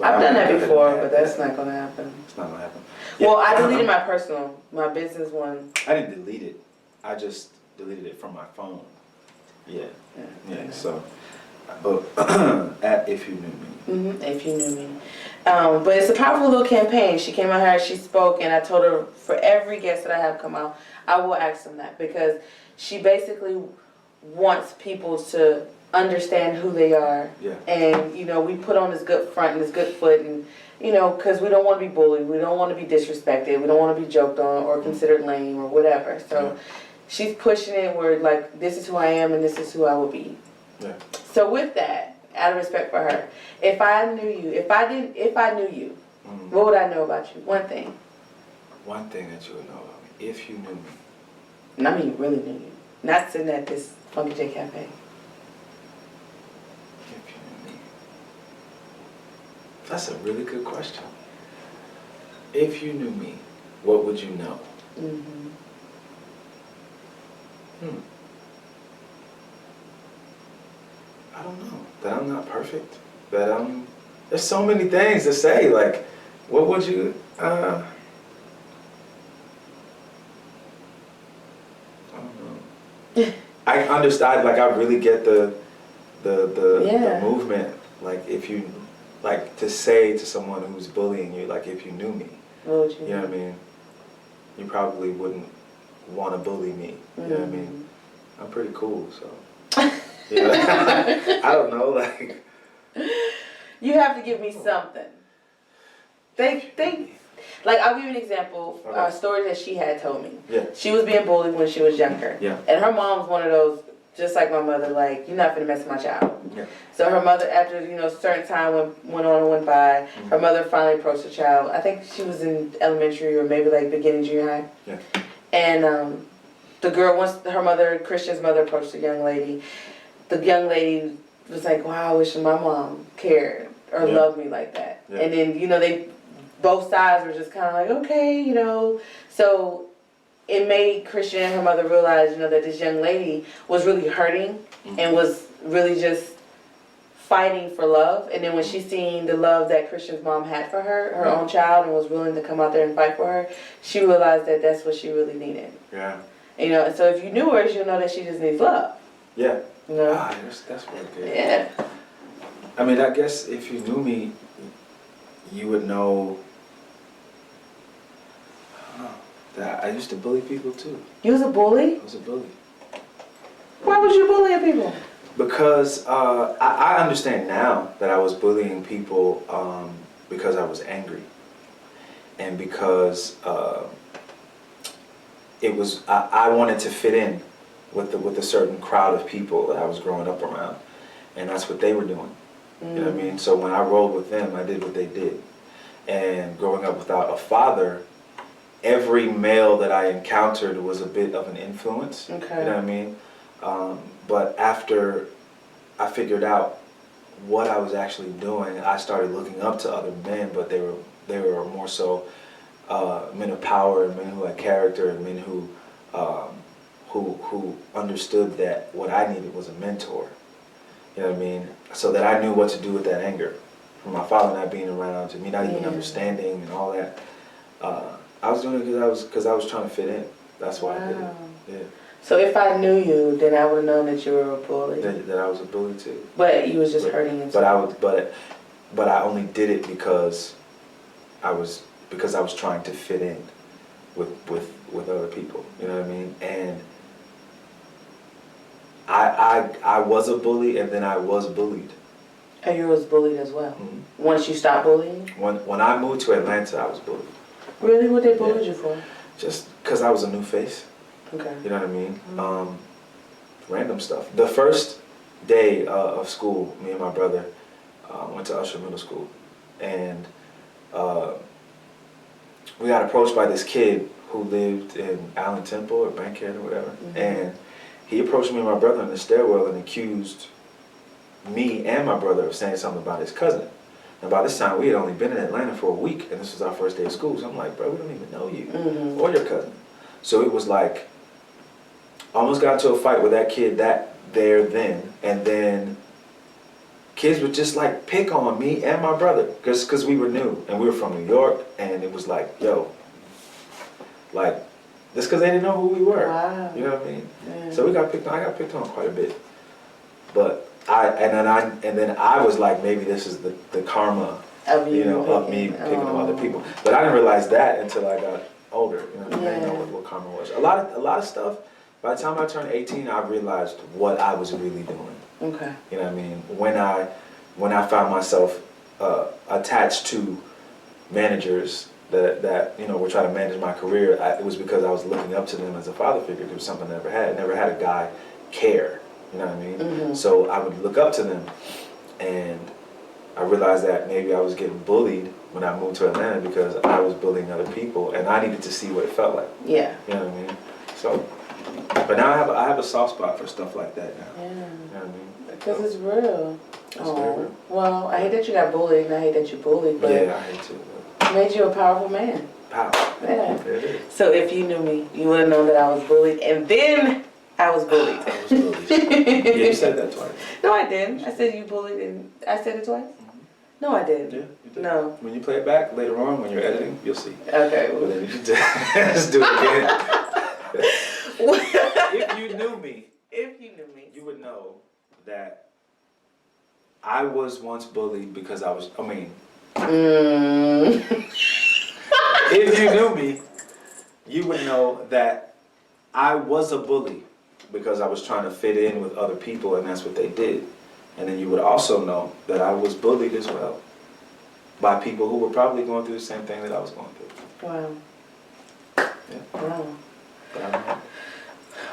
I've done that before, but that's not gonna happen. It's not gonna happen. Well, I deleted my personal, my business one. I didn't delete it. I just deleted it from my phone. Yeah. So, but at If You Knew Me. If You Knew Me. But it's a powerful little campaign. She came out here, she spoke, and I told her for every guest that I have come out, I will ask them that because she basically wants people to understand who they are. Yeah. And, we put on this good front and this good foot and, because we don't want to be bullied. We don't want to be disrespected. We don't want to be joked on or considered lame or whatever. So she's pushing it where, like, this is who I am and this is who I will be. Yeah. So with that, out of respect for her, if I knew you, what would I know about you? One thing. One thing that you would know about me, if you knew me. And I mean really knew you. Not sitting at this Funky J Cafe. If you knew me. That's a really good question. If you knew me, what would you know? I don't know. That I'm not perfect. That there's so many things to say. Like, what would you, I don't know. I understand, like, I really get the movement. Like, if you, like, to say to someone who's bullying you, like, if you knew me, What would you know what I mean? You probably wouldn't want to bully me. You know what I mean? I'm pretty cool, so. I don't know, like. You have to give me something. Like, I'll give you an example. Okay. A story that she had told me. Yeah. She was being bullied when she was younger. Yeah. And her mom's one of those, just like my mother, like, you're not gonna mess with my child. Yeah. So her mother, after, certain time went by, her mother finally approached the child. I think she was in elementary or maybe like beginning junior high. Yeah. And the girl, once her mother, Christian's mother, approached the young lady was like, wow, I wish my mom cared or loved me like that. Yeah. And then, both sides were just kind of like, okay, So it made Christian and her mother realize, that this young lady was really hurting and was really just fighting for love. And then when she seen the love that Christian's mom had for her own child, and was willing to come out there and fight for her, she realized that that's what she really needed. Yeah. And so if you knew her, you'll know that she just needs love. Yeah. No. That's really good. Yeah. I mean, I guess if you knew me, you would know. I don't know. That I used to bully people too. You was a bully? I was a bully. Why was you bullying people? Because I understand now that I was bullying people because I was angry, and because I wanted to fit in with a certain crowd of people that I was growing up around, and that's what they were doing. You know what I mean? So when I rolled with them, I did what they did. And growing up without a father, every male that I encountered was a bit of an influence. Okay. You know what I mean? But after I figured out what I was actually doing, I started looking up to other men, but they were more so men of power, and men who had character, and men who understood that what I needed was a mentor. You know what I mean? So that I knew what to do with that anger, from my father not being around, to me not even understanding and all that. I was doing it because I was trying to fit in. That's why I did it. Yeah. So if I knew you, then I would have known that you were a bully. That I was a bully too. But you was just hurting yourself. But but I only did it because I was trying to fit in with other people. You know what I mean? And I was a bully, and then I was bullied. And you was bullied as well. Mm-hmm. Once you stopped bullying? When I moved to Atlanta, I was bullied. Really? What they bullied you for? Just because I was a new face. Okay. You know what I mean? Random stuff. The first day of school, me and my brother went to Usher Middle School, and we got approached by this kid who lived in Allen Temple or Bankhead or whatever, and he approached me and my brother in the stairwell and accused me and my brother of saying something about his cousin. And by this time, we had only been in Atlanta for a week, and this was our first day of school. So I'm like, bro, we don't even know you or your cousin. So it was like, almost got into a fight with that kid then, and then kids would just like pick on me and my brother because we were new and we were from New York, and it was like, yo, like, just because they didn't know who we were. Wow. You know what I mean? Yeah. So we got picked on. I got picked on quite a bit, but then I was like, maybe this is the karma, of you know, of me picking on other people. But I didn't realize that until I got older. You know, I didn't know what karma was. A lot of stuff. By the time I turned 18, I realized what I was really doing. Okay. You know what I mean? When I found myself attached to managers that you know were trying to manage my career, it was because I was looking up to them as a father figure. It was something I never had. I never had a guy care. You know what I mean? So I would look up to them, and I realized that maybe I was getting bullied when I moved to Atlanta because I was bullying other people, and I needed to see what it felt like. Yeah. You know what I mean? So, but now I have a soft spot for stuff like that now. Yeah. You know what I mean? Because it's real. It's very real. Well, I hate that you got bullied, and I hate that you bullied, but Yeah, I hate to. it made you a powerful man. Power. Yeah. There it is. So if you knew me, you would have known that I was bullied, and then I was bullied. I was bullied. Yeah, you said that twice. No, I didn't. I said you bullied, and I said it twice. No, I didn't. Yeah, you did. No. When you play it back later on, when you're editing, you'll see. Okay. But then you just do it again. If you knew me, you would know that I was once bullied because if you knew me, you would know that I was a bully because I was trying to fit in with other people, and that's what they did. And then you would also know that I was bullied as well by people who were probably going through the same thing that I was going through. Wow. Yeah. Wow. But I don't know.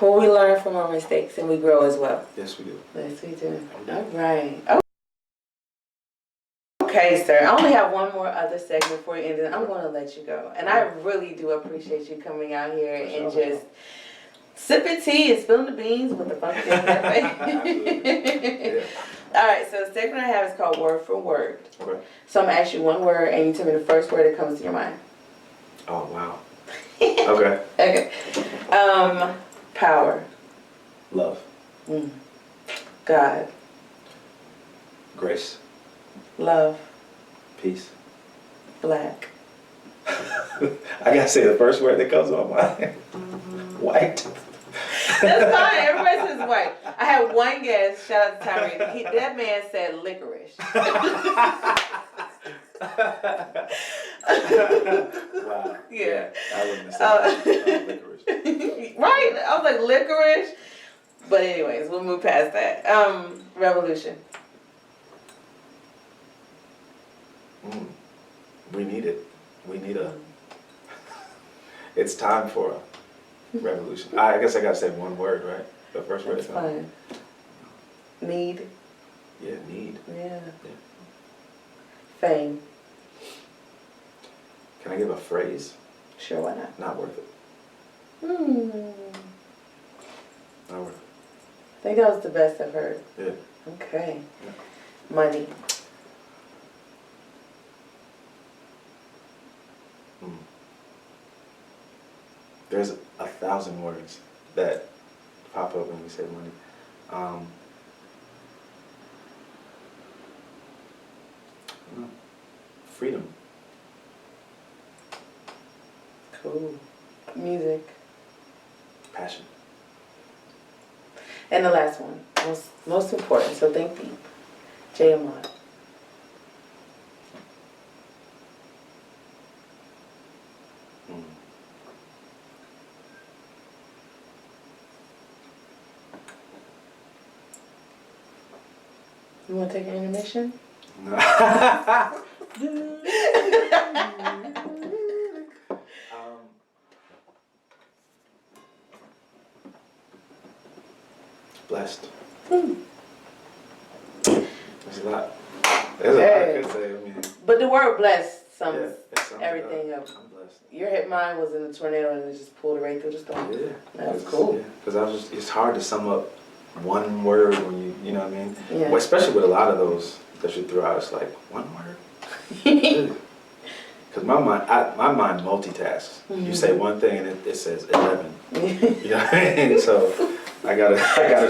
Well, we learn from our mistakes, and we grow as well. Yes, we do. Yes, we do. All right. Okay, sir. I only have one more other segment for you, and then I'm going to let you go. And I really do appreciate you coming out here and just sipping tea and spilling the beans with the Funky Cafe. Yeah. All right, so the segment I have is called Word for Word. Okay. So I'm going to ask you one word, and you tell me the first word that comes to your mind. Oh, wow. Okay. Okay. Power. Love. God. Grace. Love. Peace. Black. I gotta say the first word that comes to my mind. White. That's fine. Everybody says white. I had one guest, shout out to Tyree. That man said licorice. Wow. Yeah. I wouldn't have said licorice. Right? I was like licorice. But anyways, we'll move past that. Revolution. We need it. We need it's time for a revolution. I guess I gotta say one word, right? The first word. That's fine. Need. Yeah, need. Yeah. Fame. Can I give a phrase? Sure, why not? Not worth it. Not worth it. I think that was the best I've heard. Yeah. Okay. Yeah. Money. There's 1,000 words that pop up when we say money. Freedom. Cool. Music. Passion. And the last one, most important, so think deep. Ahmad. want to take an intermission? Blessed. There's a lot. There's a lot I could say. I mean, but the word blessed sums it everything up. I'm blessed. Your hit mine was in a tornado and it just pulled it right through the storm. Yeah. That was cool. Because it's hard to sum up one word when you know what I mean? Yeah. Well, especially with a lot of those that you threw out, it's like, one word? Because my mind multitasks. Mm-hmm. You say one thing and it says 11. You know what I mean? So I gotta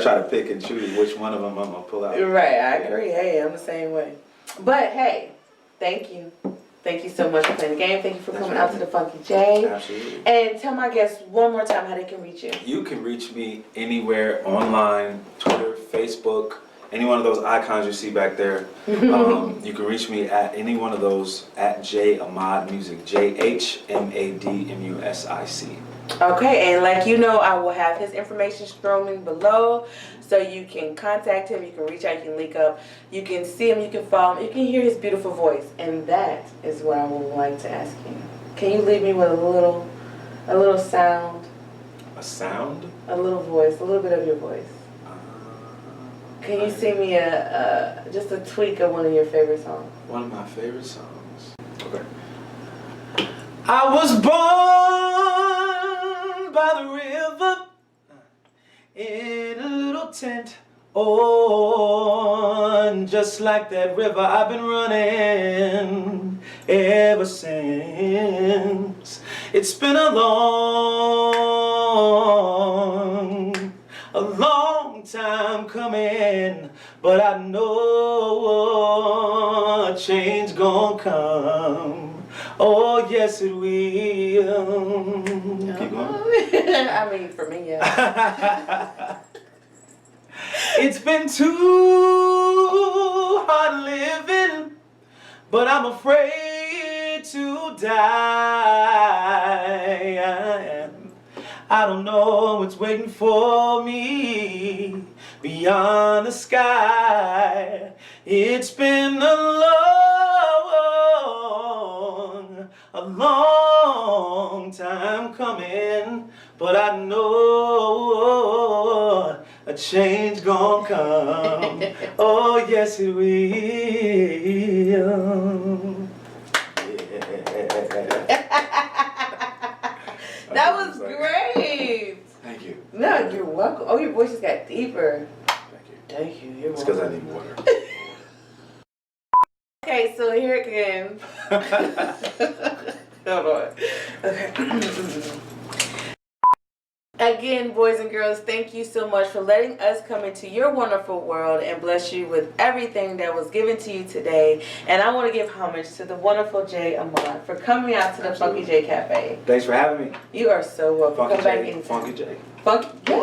try to pick and choose which one of them I'm gonna pull out. Right, I agree. Hey, I'm the same way. But hey, thank you. Thank you so much for playing the game. Thank you for coming out to the Funky J. Absolutely. And tell my guests one more time how they can reach you. You can reach me anywhere online, Twitter, Facebook, any one of those icons you see back there. You can reach me at any one of those at J Ahmad Music, JHMADMUSIC. Okay, and like you know, I will have his information scrolling below, so you can contact him, you can reach out, you can link up, you can see him, you can follow him, you can hear his beautiful voice, and that is what I would like to ask you. Can you leave me with a little sound? A sound? A little voice, a little bit of your voice. Can you sing me just a tweak of one of your favorite songs? One of my favorite songs. Okay. I was born by the river in a little tent. Oh, just like that river, I've been running ever since. It's been a long time coming, but I know a change gonna come. Oh, yes it will. Keep going. I mean, for me, yeah. It's been too hard living, but I'm afraid to die. I don't know what's waiting for me beyond the sky. It's been a long time coming, but I know a change gonna come. Oh, yes it will. That was great. Thank you. No, you're welcome. Oh, your voice just got deeper. Thank you. Thank you. You're It's welcome. because I need water. Okay, so here again. Hold on. Okay. Again, boys and girls, thank you so much for letting us come into your wonderful world and bless you with everything that was given to you today. And I want to give homage to the wonderful J Ahmad for coming out to the Funky J Cafe. Thanks for having me. You are so welcome. Funky Come back J. anytime. Funky J. Funky, yeah, I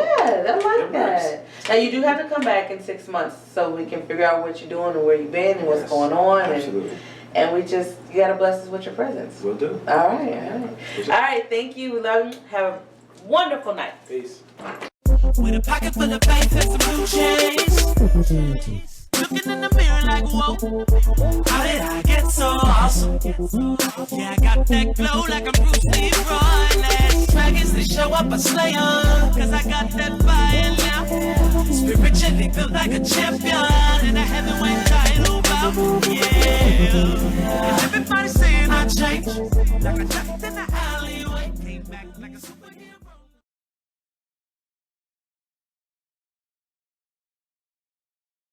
like It that. works. Now you do have to come back in 6 months so we can figure out what you're doing and where you've been and what's Yes, going on. Absolutely. And we just, you gotta bless us with your presence. Will do. All right, all right. All right, thank you. We love you. Have a wonderful night. Peace. With a pocket full of banks and some blue chains. Looking in the mirror like, whoa, how did I get so awesome? Yeah, I got that glow like I'm Bruce Leroy. Last dragons, they show up a slayer, cause I got that fire now. Spiritually built like a champion, and a heavyweight title bout. Yeah, and everybody saying I changed, like I left in the alleyway, came back like a superhero.